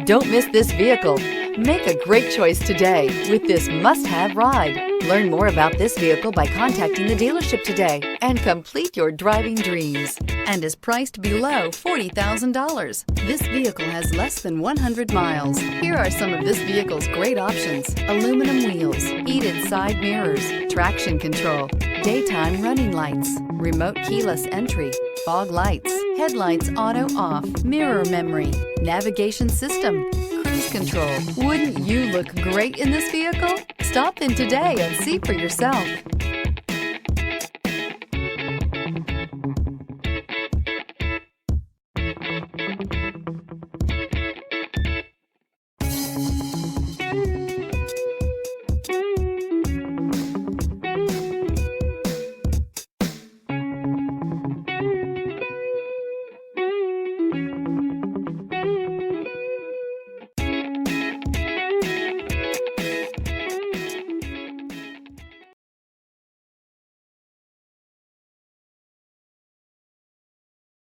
Don't miss this vehicle. Make a great choice today with this must-have ride. Learn more about this vehicle by contacting the dealership today and complete your driving dreams, and is priced below $40,000. This vehicle has less than 100 miles. Here are some of this vehicle's great options: aluminum wheels, heated side mirrors, traction control, daytime running lights, remote keyless entry, fog lights, headlights auto off, mirror memory, navigation system, cruise control. Wouldn't you look great in this vehicle? Stop in today and see for yourself.